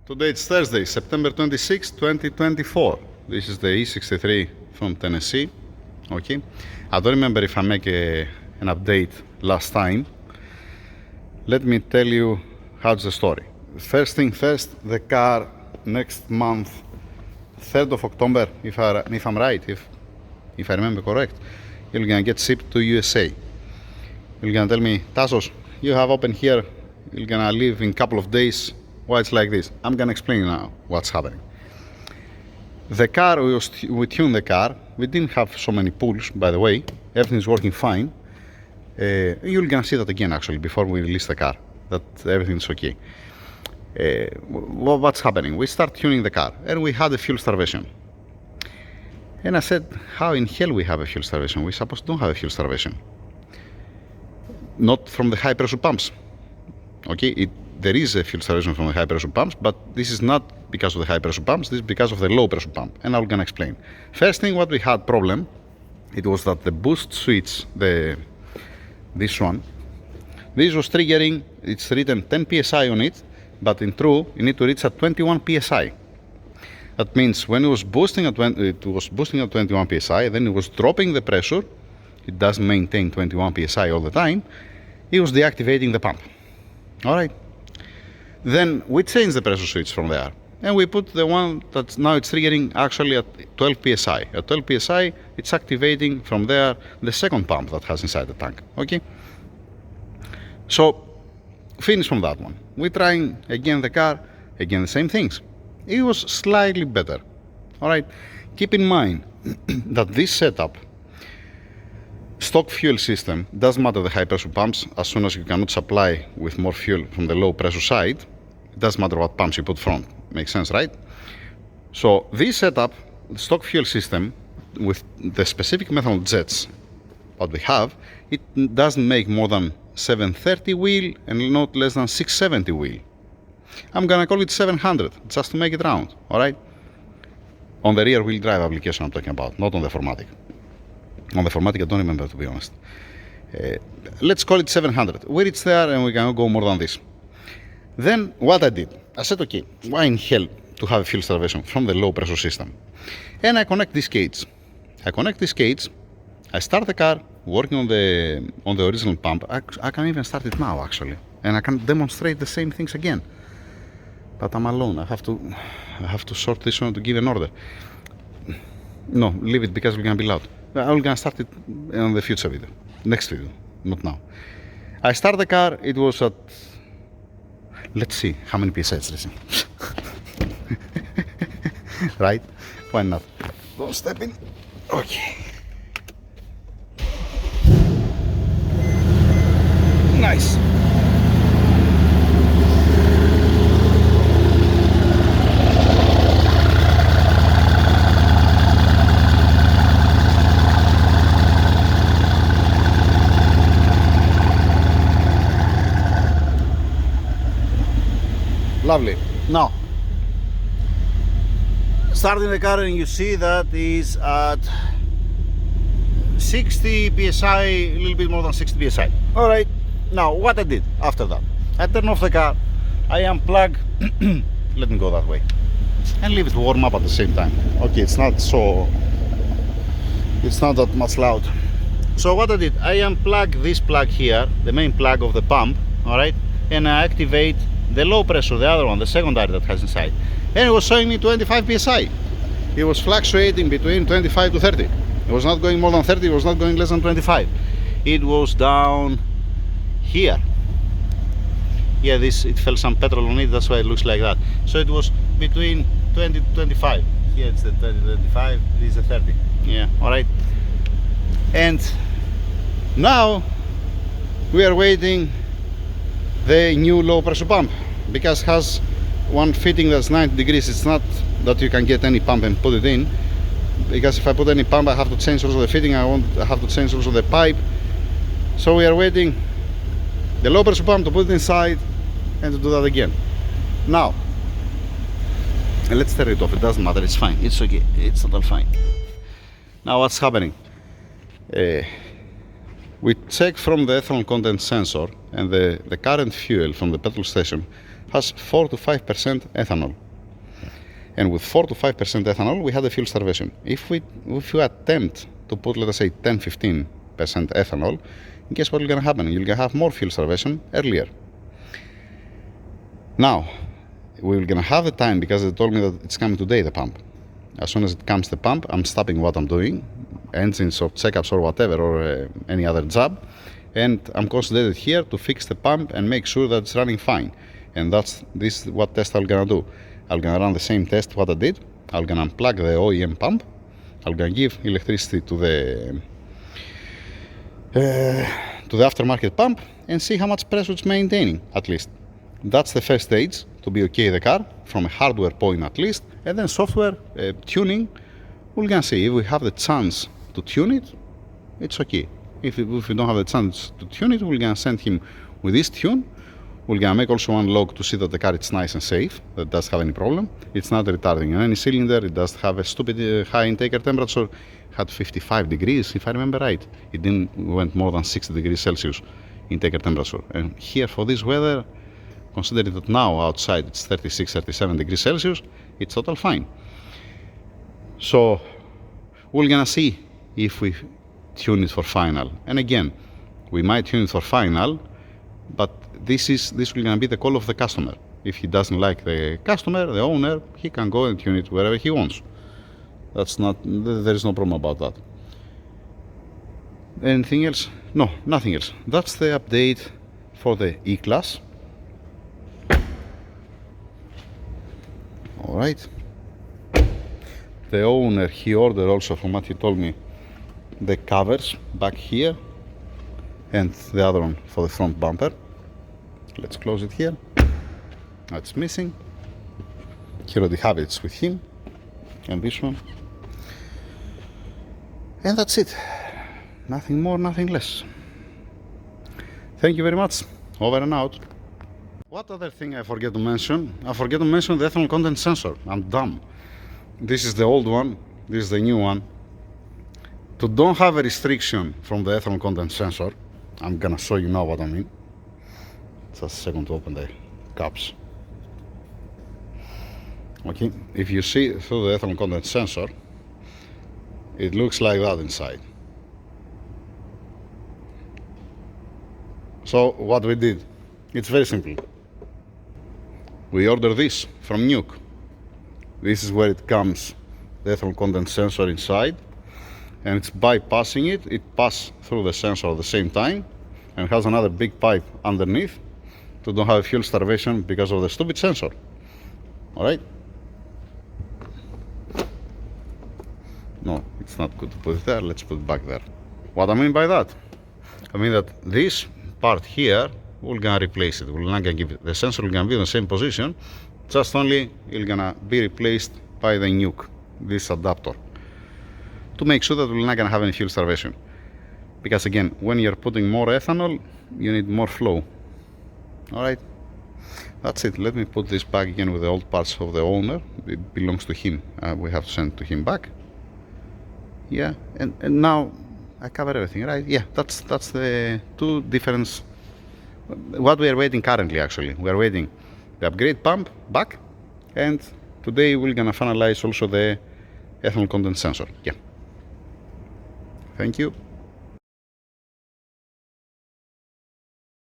Today it's Thursday, September 26, 2024. This is the E63 from Tennessee. Okay, I don't remember if I make an update last time. Let me tell you how's the story. First thing first, the car next month, 3rd of October, if I'm right, if I remember correct, you're gonna get shipped to USA. You're gonna tell me, Tassos, you have open here, you're gonna leave in a couple of days. Why it's like this? I'm gonna explain now what's happening. The car, we tuned the car. We didn't have so many pulls, by the way. Everything's working fine. You're gonna see that again, actually, before we release the car, that everything's okay. What's happening? We start tuning the car, and we had a fuel starvation. And I said, how in hell we have a fuel starvation? We supposed to don't have a fuel starvation. Not from the high pressure pumps. Okay, there is a fuel starvation from the high pressure pumps, but this is not because of the high pressure pumps, this is because of the low pressure pump, and I'm gonna explain. First thing what we had problem, it was that the boost switch, this one, this was triggering, it's written 10 psi on it, but in true, you need to reach at 21 psi. That means when it was boosting at 21 psi, then it was dropping the pressure, it doesn't maintain 21 psi all the time, it was deactivating the pump. Alright. Then we change the pressure switch from there, and we put the one that's now it's triggering actually at 12 psi. At 12 psi, it's activating from there the second pump that has inside the tank. Okay. So finish from that one. We're trying again the car, again the same things. It was slightly better. All right. Keep in mind that this setup, stock fuel system, doesn't matter the high pressure pumps. As soon as you cannot supply with more fuel from the low pressure side, it doesn't matter what pumps you put front. Makes sense, right? So this setup, the stock fuel system, with the specific methanol jets what we have, it doesn't make more than 730 wheel and not less than 670 wheel. I'm gonna call it 700 just to make it round. All right. On the rear wheel drive application I'm talking about, not on the 4MATIC. On the 4MATIC I don't remember, to be honest. Let's call it 700. We reach there and we can go more than this. Then what I did, I said, okay, why in hell to have a fuel starvation from the low pressure system? And I connect this cage. I start the car working on the original pump. I can even start it now actually, and I can demonstrate the same things again. But I'm alone. I have to sort this one to give an order. No, leave it because we're gonna be loud. I'm gonna start it on the future video, next video, not now. I start the car. It was at, let's see how many psi it's reaching. Right? Why not? Don't step in. Okay. Nice. Lovely. Now, starting the car and you see that is at 60 psi, a little bit more than 60 psi. All right. Now, what I did after that, I turn off the car, I unplug, let me go that way, and leave it to warm up at the same time. Okay, it's not that much loud. So what I did, I unplug this plug here, the main plug of the pump, all right, and I activate the low pressure, the other one, the secondary that has inside, and it was showing me 25 psi. It was fluctuating between 25 to 30. It was not going more than 30, it was not going less than 25. It was down here. Yeah, it fell some petrol on it, that's why it looks like that. So it was between 20 to 25. Here it's the 30 to 25, this is the 30. Yeah, alright. And now we are waiting the new low pressure pump, because it has one fitting that's 90 degrees. It's not that you can get any pump and put it in, because if I put any pump I have to change also the fitting, I have to change also the pipe. So we are waiting the low pressure pump to put it inside and to do that again. Now let's turn it off, it doesn't matter, it's fine, it's okay, it's total fine. Now what's happening? We check from the ethanol content sensor and the current fuel from the petrol station has 4 to 5% ethanol. And with 4 to 5% ethanol, we had a fuel starvation. If you attempt to put, let us say, 10-15% ethanol, guess what is going to happen? You're going to have more fuel starvation earlier. Now, we're going to have the time, because they told me that it's coming today, the pump. As soon as it comes the pump, I'm stopping what I'm doing, engines or checkups or whatever, or any other job, and I'm concentrated here to fix the pump and make sure that it's running fine. And this is what test I'm gonna do. I'm gonna run the same test what I did. I'm gonna unplug the OEM pump. I'm gonna give electricity to the aftermarket pump and see how much pressure it's maintaining, at least. That's the first stage to be okay the car, from a hardware point at least, and then software tuning. We're gonna see if we have the chance to tune it, it's okay. If we don't have the chance to tune it, we're gonna send him with this tune. We're gonna make also one log to see that the car is nice and safe, that it doesn't have any problem. It's not retarding in any cylinder, it doesn't have a stupid high intaker temperature. It had 55 degrees, if I remember right. It went more than 60 degrees Celsius intaker temperature. And here for this weather, considering that now outside it's 36, 37 degrees Celsius, it's total fine. So we're gonna see if we tune it for final. And again, we might tune it for final, but this will gonna be the call of the customer. If he doesn't like the customer, the owner, he can go and tune it wherever he wants. There is no problem about that. Anything else? No, nothing else. That's the update for the E-Class. All right. The owner, he ordered also, from what he told me, the covers back here and the other one for the front bumper. Let's close it here. That's missing. He already have it with him. And this one. And that's it. Nothing more, nothing less. Thank you very much. Over and out. What other thing I forget to mention? I forget to mention the ethanol content sensor. I'm dumb. This is the old one. This is the new one. To don't have a restriction from the ethanol content sensor, I'm gonna show you now what I mean. Just a second to open the caps. Okay, if you see through the ethanol content sensor, it looks like that inside. So what we did, it's very simple. We ordered this from Nuke. This is where it comes, the ethanol content sensor inside, and it's bypassing it. It passes through the sensor at the same time, and has another big pipe underneath to don't have fuel starvation because of the stupid sensor. All right? No, it's not good to put it there. Let's put it back there. What I mean by that? I mean that this part here, we're gonna replace it. We're not gonna give it. The sensor will gonna be in the same position, just only it's gonna be replaced by the Nuke, this adapter, to make sure that we're not gonna have any fuel starvation. Because again, when you're putting more ethanol, you need more flow. All right, that's it. Let me put this back again with the old parts of the owner. It belongs to him. We have to send to him back. Yeah, and now I cover everything, right? Yeah, that's the two difference. What we are waiting currently, actually, we are waiting the upgrade pump back, and today we're gonna finalize also the ethanol content sensor. Yeah. Thank you.